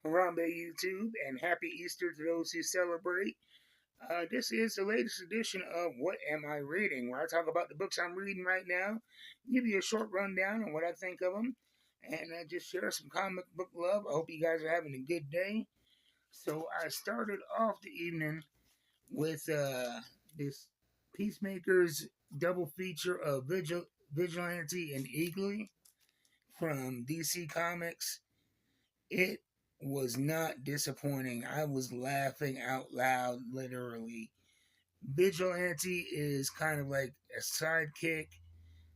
Harambe YouTube, and happy Easter to those who celebrate. This is the latest edition of What Am I Reading, where I talk about the books I'm reading right now, give you a short rundown on what I think of them, and just share some comic book love. I hope you guys are having a good day. So I started off the evening with this Peacemaker's double feature of Vigilante and Eagly from DC Comics. It was not disappointing. I was laughing out loud, literally. Vigilante is kind of like a sidekick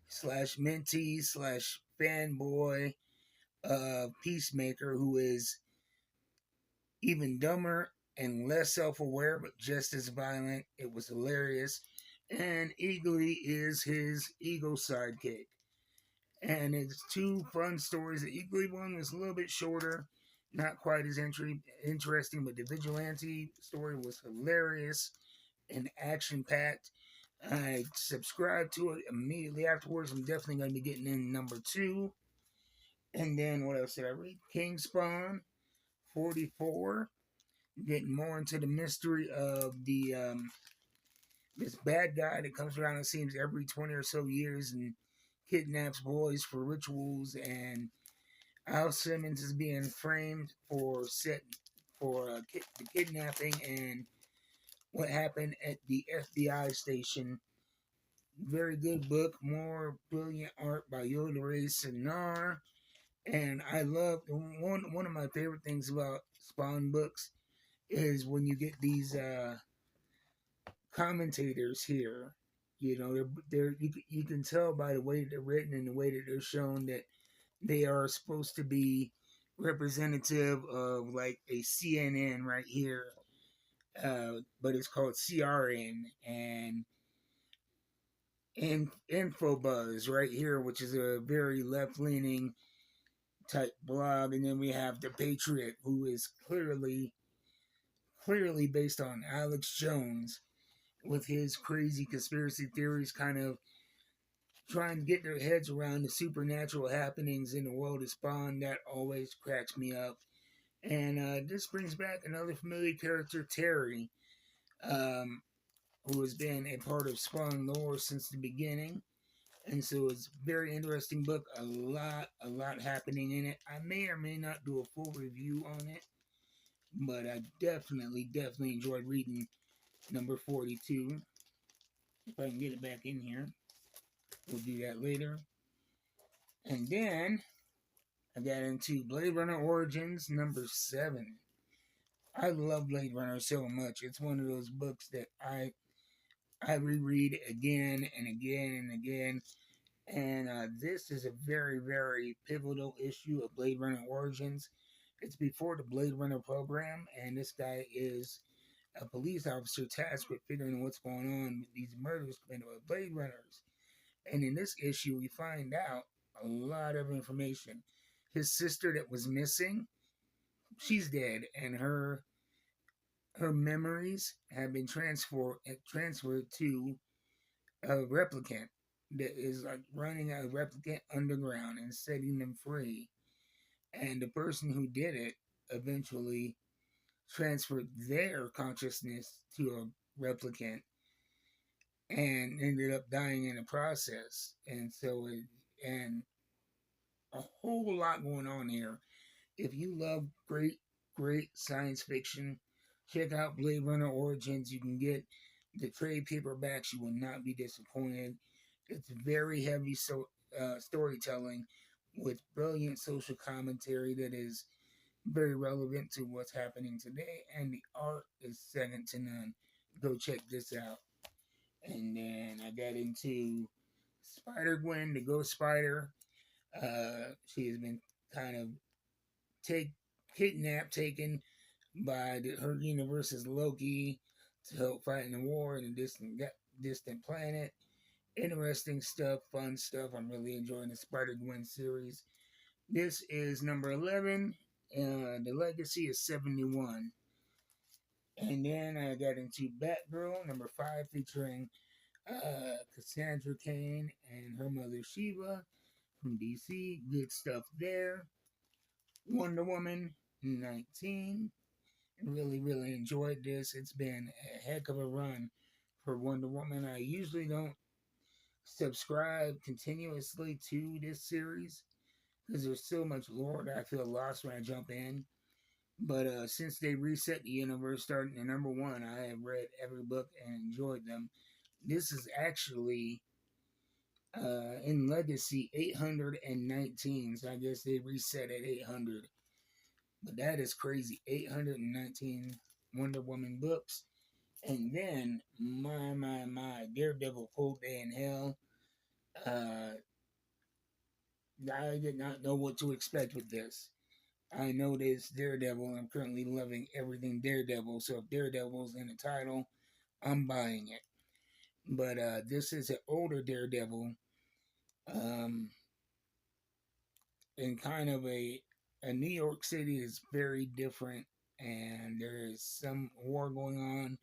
slash mentee slash fanboy of Peacemaker, who is even dumber and less self aware, but just as violent. It was hilarious. And Eagly is his ego sidekick. And it's two fun stories. The Eagly one was a little bit shorter, not quite as interesting, but the Vigilante story was hilarious and action packed. I subscribed to it immediately afterwards. I'm definitely going to be getting in number two. And then what else did I read? King Spawn 44. Getting more into the mystery of the this bad guy that comes around, it seems, every 20 or so years and kidnaps boys for rituals, and Al Simmons is being framed for the kidnapping and what happened at the FBI station. Very good book, more brilliant art by Yodere Sinar, and I love one of my favorite things about Spawn books is when you get these commentators here. You know, you can tell by the way they're written and the way that they're shown that they are supposed to be representative of like a CNN right here, but it's called CRN and Infobuzz right here, which is a very left leaning type blog, and then we have the Patriot, who is clearly based on Alex Jones with his crazy conspiracy theories, kind of trying to get their heads around the supernatural happenings in the world of Spawn. That always cracks me up. And this brings back another familiar character, Terry, um, who has been a part of Spawn lore since the beginning. And so it's a very interesting book. A lot happening in it. I may or may not do a full review on it, but I definitely enjoyed reading number 42. If I can get it back in here, we'll do that later. And then I got into Blade Runner Origins number 7. I love Blade Runner so much. It's one of those books that I reread again and again and again. And this is a very pivotal issue of Blade Runner Origins. It's before the Blade Runner program, and this guy is a police officer tasked with figuring out what's going on with these murders committed by Blade Runners. And in this issue, we find out a lot of information. His sister that was missing, she's dead, and her memories have been transferred to a replicant that is like running a replicant underground and setting them free. And the person who did it eventually transferred their consciousness to a replicant and ended up dying in the process. And a whole lot going on here. If you love great science fiction, check out Blade Runner Origins. You can get the trade paperbacks. You will not be disappointed. It's very heavy storytelling with brilliant social commentary that is very relevant to what's happening today, and the art is second to none. Go check this out. And then I got into Spider Gwen, the Ghost Spider. She has been kind of taken by her universe's Loki to help fight in the war in a distant planet. Interesting stuff, fun stuff. I'm really enjoying the Spider Gwen series. This is number 11. The legacy is 71. And then I got into Batgirl, number 5, featuring Cassandra Cain and her mother Shiva from DC. Good stuff there. Wonder Woman, 19. Really, really enjoyed this. It's been a heck of a run for Wonder Woman. I usually don't subscribe continuously to this series because there's so much lore that I feel lost when I jump in. But since they reset the universe starting at number 1, I have read every book and enjoyed them. This is actually in Legacy 819, so I guess they reset at 800. But that is crazy. 819 Wonder Woman books. And then, my, Daredevil Cold Day in Hell. I did not know what to expect with this. I know this Daredevil. I'm currently loving everything Daredevil. So if Daredevil's in the title, I'm buying it. But this is an older Daredevil, um, in kind of a New York City is very different, and there is some war going on.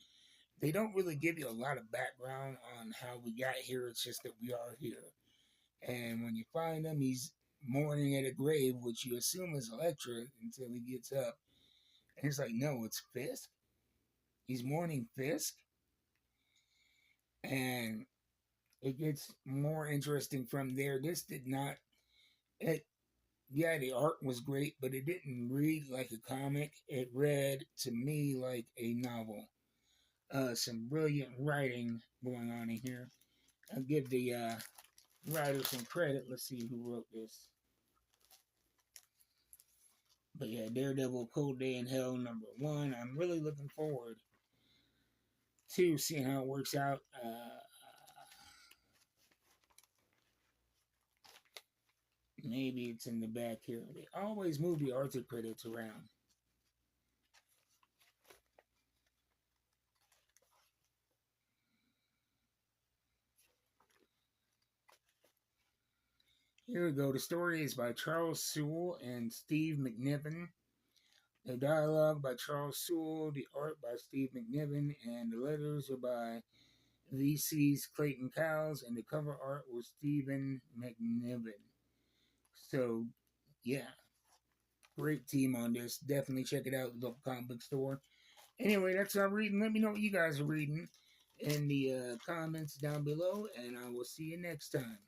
They don't really give you a lot of background on how we got here. It's just that we are here. And when you find him, he's mourning at a grave, which you assume is Elektra until he gets up. And it's like, no, it's Fisk. He's mourning Fisk. And it gets more interesting from there. This did not. It, yeah, the art was great, but it didn't read like a comic. It read to me like a novel. Some brilliant writing going on in here. I'll give the writer some credit. Let's see who wrote this. But yeah, Daredevil Cold Day in Hell #1. I'm really looking forward to seeing how it works out. Maybe it's in the back here. They always move the Arthur credits around. Here we go. The story is by Charles Soule and Steve McNiven. The dialogue by Charles Soule, the art by Steve McNiven, and the letters are by VC's Clayton Cowles, and the cover art was Stephen McNiven. So, yeah, great team on this. Definitely check it out at the local comic book store. Anyway, that's our reading. Let me know what you guys are reading in the comments down below, and I will see you next time.